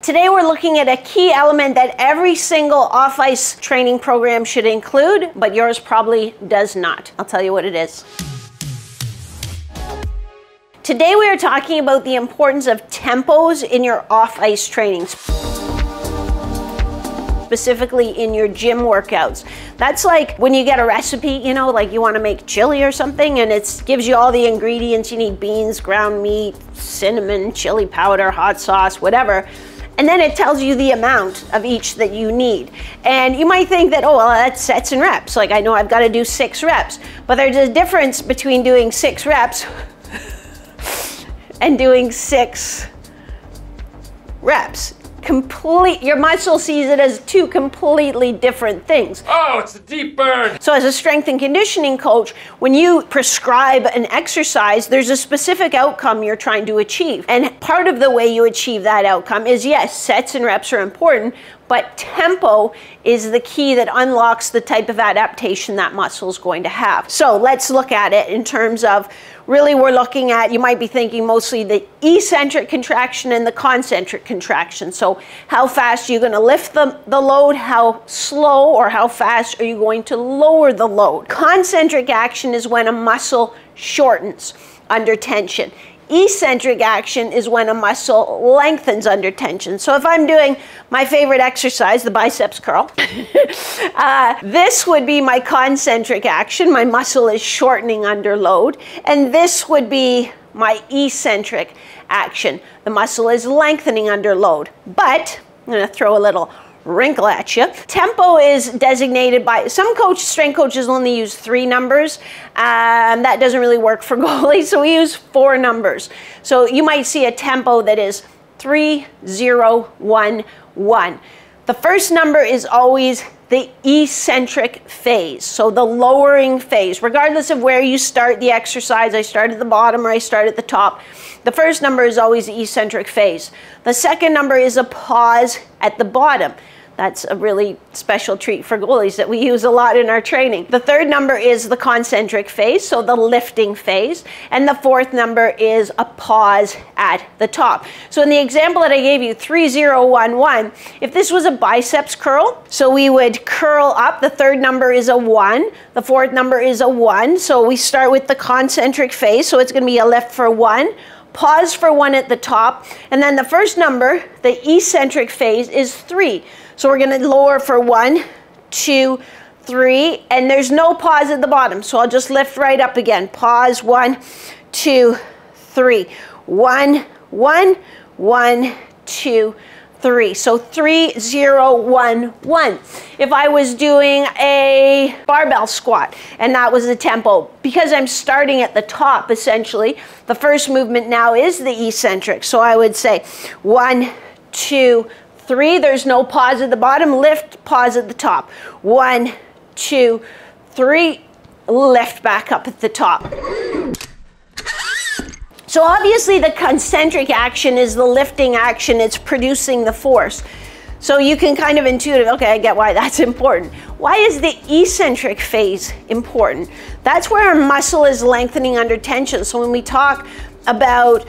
Today we're looking at a key element that every single off-ice training program should include, but yours probably does not. I'll tell you what it is. Today we are talking about the importance of tempos in your off-ice trainings, specifically in your gym workouts. That's like when you get a recipe, you know, like you want to make chili or something, and it gives you all the ingredients. You need beans, ground meat, cinnamon, chili powder, hot sauce, whatever. And then it tells you the amount of each that you need. And you might think that, oh, well, that's sets and reps. Like, I know I've got to do 6 reps. But there's a difference between doing 6 reps and doing 6 reps. Your muscle sees it as 2 completely different things. Oh, it's a deep burn. So as a strength and conditioning coach, when you prescribe an exercise, there's a specific outcome you're trying to achieve. And part of the way you achieve that outcome is, yes, sets and reps are important, but tempo is the key that unlocks the type of adaptation that muscle is going to have. So let's look at it in terms of, really we're looking at, you might be thinking mostly the eccentric contraction and the concentric contraction. So how fast are you going to lift the load, how slow or how fast are you going to lower the load. Concentric action is when a muscle shortens under tension. Eccentric action is when a muscle lengthens under tension. So if I'm doing my favorite exercise, the biceps curl, this would be my concentric action. My muscle is shortening under load. And this would be my eccentric action. The muscle is lengthening under load. But I'm going to throw a little wrinkle at you. Tempo is designated by, some strength coaches only use 3 numbers. That doesn't really work for goalies, so we use 4 numbers. So you might see a tempo that is 3, 0, 1, 1. The first number is always the eccentric phase, so the lowering phase. Regardless of where you start the exercise, I start at the bottom or I start at the top, the first number is always the eccentric phase. The second number is a pause at the bottom. That's a really special treat for goalies that we use a lot in our training. The third number is the concentric phase, so the lifting phase. And the fourth number is a pause at the top. So in the example that I gave you, 3, 0, 1, 1, if this was a biceps curl, so we would curl up, the third number is a 1, the fourth number is a 1. So we start with the concentric phase, so it's going to be a lift for 1. Pause for 1 at the top, and then the first number, the eccentric phase, is 3. So we're going to lower for 1, 2, 3, and there's no pause at the bottom. So I'll just lift right up again. Pause, 1, 2, 3. 1, 1, 1, 2, 3. So 3, 0, 1, 1. If I was doing a barbell squat and that was the tempo, because I'm starting at the top essentially, the first movement now is the eccentric. So I would say 1, 2, 3. There's no pause at the bottom. Lift, pause at the top. 1, 2, 3. Lift back up at the top. So obviously the concentric action is the lifting action. It's producing the force. So you can kind of intuitive, okay, I get why that's important. Why is the eccentric phase important? That's where our muscle is lengthening under tension. So when we talk about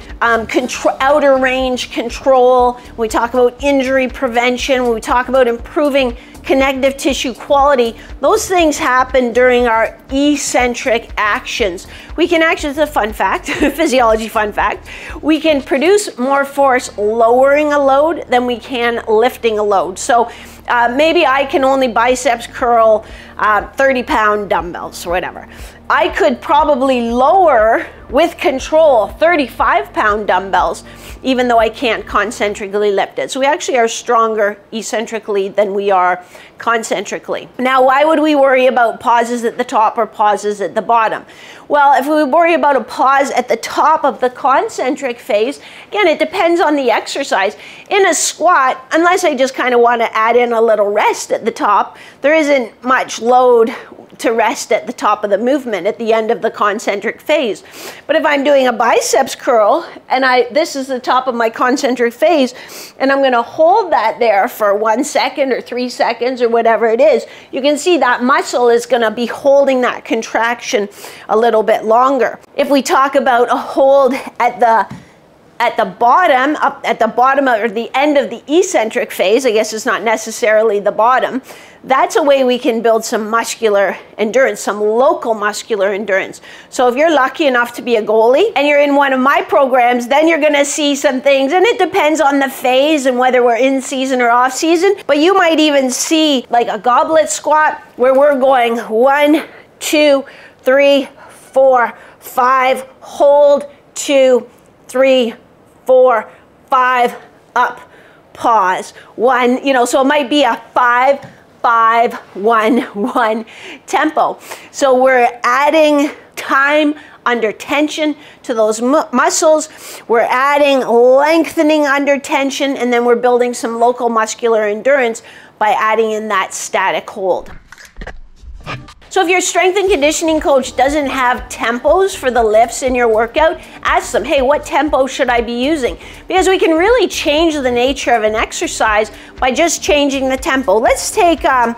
outer range control, when we talk about injury prevention, when we talk about improving connective tissue quality, those things happen during our eccentric actions. We can actually, it's a fun fact, physiology fun fact, we can produce more force lowering a load than we can lifting a load. So maybe I can only biceps curl 30-pound dumbbells or whatever. I could probably lower with control 35-pound dumbbells, even though I can't concentrically lift it. So we actually are stronger eccentrically than we are concentrically. Now, why would we worry about pauses at the top or pauses at the bottom? Well, if we worry about a pause at the top of the concentric phase, again, it depends on the exercise. In a squat, unless I just kind of want to add in a little rest at the top, there isn't much load to rest at the top of the movement at the end of the concentric phase. But if I'm doing a biceps curl and this is the top of my concentric phase and I'm going to hold that there for 1 second or 3 seconds or whatever it is, you can see that muscle is going to be holding that contraction a little bit longer. If we talk about a hold at the at the bottom, up at the bottom or the end of the eccentric phase, I guess it's not necessarily the bottom, that's a way we can build some muscular endurance, some local muscular endurance. So if you're lucky enough to be a goalie and you're in one of my programs, then you're gonna see some things, and it depends on the phase and whether we're in season or off season, but you might even see like a goblet squat where we're going 1, 2, 3, 4, 5, hold, 2, 3, 4, 5, up, pause, 1, you know, so it might be a 5, 5, 1, 1 tempo. So we're adding time under tension to those muscles. We're adding lengthening under tension, and then we're building some local muscular endurance by adding in that static hold. So if your strength and conditioning coach doesn't have tempos for the lifts in your workout, ask them, hey, what tempo should I be using? Because we can really change the nature of an exercise by just changing the tempo. Let's take a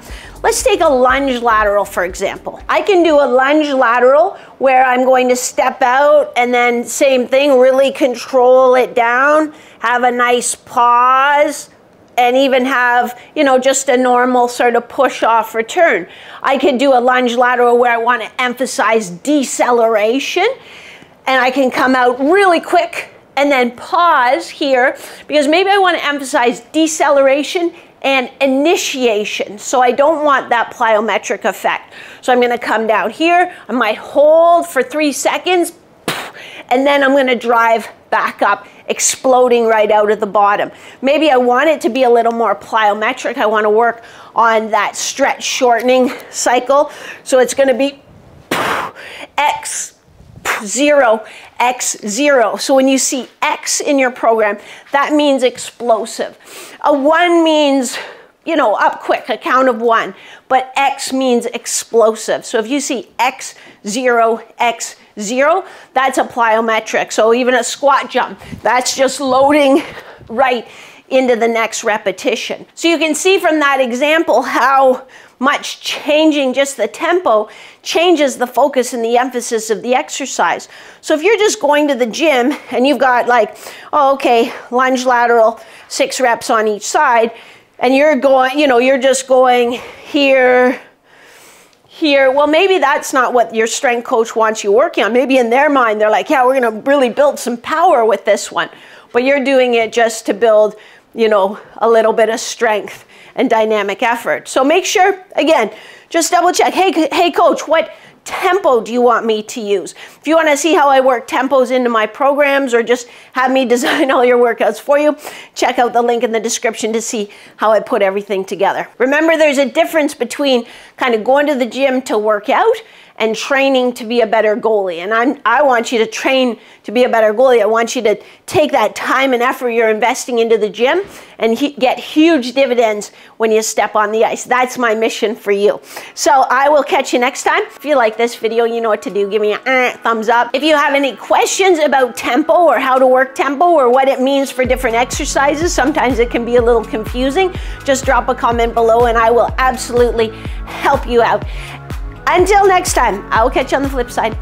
lunge lateral, for example. I can do a lunge lateral where I'm going to step out and then same thing, really control it down, have a nice pause, and even have, you know, just a normal sort of push-off return. I could do a lunge lateral where I want to emphasize deceleration, and I can come out really quick and then pause here, because maybe I want to emphasize deceleration and initiation, so I don't want that plyometric effect. So I'm going to come down here, I might hold for 3 seconds, and then I'm going to drive back up, exploding right out of the bottom. Maybe I want it to be a little more plyometric. I want to work on that stretch shortening cycle. So it's going to be X, 0, X, 0. So when you see X in your program, that means explosive. A 1 means, you know, up quick, a count of 1. But X means explosive. So if you see X, 0, X, 0, that's a plyometric. So even a squat jump, that's just loading right into the next repetition. So you can see from that example how much changing just the tempo changes the focus and the emphasis of the exercise. So if you're just going to the gym and you've got like, oh, okay, lunge lateral, 6 reps on each side, and you're going, you know, you're just going here, here, well, maybe that's not what your strength coach wants you working on. Maybe in their mind, they're like, yeah, we're going to really build some power with this one. But you're doing it just to build, you know, a little bit of strength and dynamic effort. So make sure, again, just double check. Hey, coach, what tempo do you want me to use? If you want to see how I work tempos into my programs or just have me design all your workouts for you, check out the link in the description to see how I put everything together. Remember, there's a difference between kind of going to the gym to work out and training to be a better goalie. And I want you to train to be a better goalie. I want you to take that time and effort you're investing into the gym and get huge dividends when you step on the ice. That's my mission for you. So I will catch you next time. If you like this video, you know what to do. Give me a thumbs up. If you have any questions about tempo or how to work tempo or what it means for different exercises, sometimes it can be a little confusing, just drop a comment below and I will absolutely help you out. Until next time, I will catch you on the flip side.